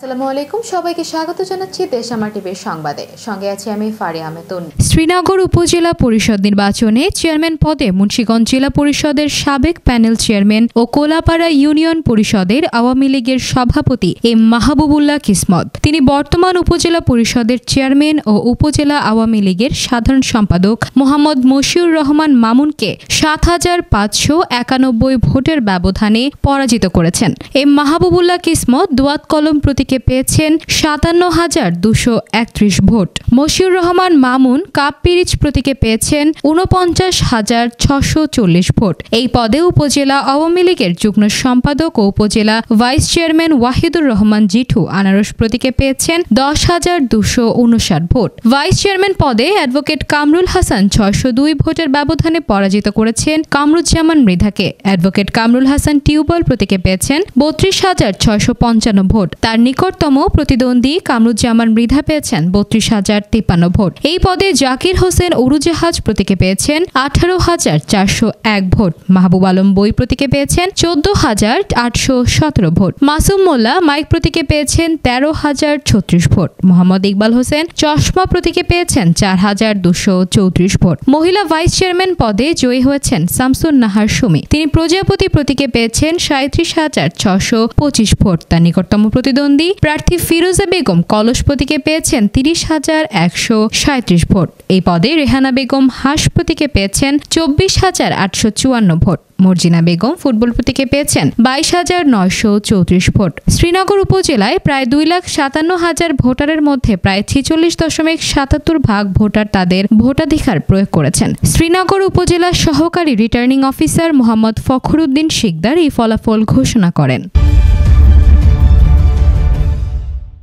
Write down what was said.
আসসালামু আলাইকুম সবাইকে স্বাগত জানাচ্ছি দেশ আমার টিভির সংবাদে। সঙ্গে আছি আমি ফারিয়া মেতুন। শ্রীনগর উপজেলা পরিষদ নির্বাচনে চেয়ারম্যান পদে মুন্সিগঞ্জ জেলা পরিষদের সাবেক প্যানেল চেয়ারম্যান ও কোলাপাড়া ইউনিয়ন পরিষদের আওয়ামী লীগের সভাপতি এম মাহবুবুল্লাহ কিসমত। তিনি বর্তমান উপজেলা পরিষদের চেয়ারম্যান ও উপজেলা আওয়ামী লীগের সাধারণ সম্পাদক মোহাম্মদ মশিউর রহমান মামুনকে ৭,৫৯১ ভোটের ব্যবধানে পরাজিত করেছেন। এম মাহবুবুল্লাহ কিসমত দোয়াত কলম প্রতীকে পেয়েছেন ৫৭,২৩১ ভোট। মশিউর রহমান মামুন কাপ পিরিচ প্রতীকে পেয়েছেন ৪৯,৬৪০ ভোট। এই পদে উপজেলা আওয়ামী লীগের যুগ্ম সম্পাদক ও উপজেলা ভাইস চেয়ারম্যান ওয়াহিদুর রহমান জিঠু আনারস প্রতীকে পেয়েছেন ১০,২৫৯ ভোট। ভাইস চেয়ারম্যান পদে অ্যাডভোকেট কামরুল হাসান ৬০২ ভোটের ব্যবধানে পরাজিত করেছেন কামরুজ্জামান মৃধাকে। অ্যাডভোকেট কামরুল হাসান টিউবওয়েল প্রতীকে পেয়েছেন ৩২,৬৫৫ ভোট। তার নিকটতম প্রতিদ্বন্দ্বী কামরুজ্জামান মৃধা পেয়েছেন ৩২,০৫৩ ভোট। এই পদে জাকির হোসেন উড়োজাহাজ প্রতীকে পেয়েছেন ১৮,৪০১ ভোট। মাহবুব আলম বই প্রতীকে পেয়েছেন ১৪,৮১৭ ভোট। মাসুম মোল্লা মাইক প্রতীকে পেয়েছেন ১৩,০৩৬ ভোট। মোহাম্মদ ইকবাল হোসেন চশমা প্রতীকে পেয়েছেন ৪,২৩৪ ভোট। মহিলা ভাইস চেয়ারম্যান পদে জয়ী হয়েছেন শামসুন নাহার সুমি। তিনি প্রজাপতি প্রতীকে পেয়েছেন ৩৭,৬২৫ ভোট। তার নিকটতম প্রতিদ্বন্দ্বী প্রার্থী ফিরোজা বেগম কলস প্রতীকে পেয়েছেন ৩০,১৩৭ ভোট। এই পদে রেহানা বেগম হাঁস প্রতীকে পেয়েছেন ২৪,৮৫৪ ভোট। মর্জিনা বেগম ফুটবল প্রতীকে পেয়েছেন ২২,৯৩৪ ভোট। শ্রীনগর উপজেলায় প্রায় ২,৫৭,০০০ ভোটারের মধ্যে প্রায় ৪৬.৭৭% ভোটার তাদের ভোটাধিকার প্রয়োগ করেছেন। শ্রীনগর উপজেলা সহকারী রিটার্নিং অফিসার মোহাম্মদ ফখরুদ্দিন শিকদার এই ফলাফল ঘোষণা করেন।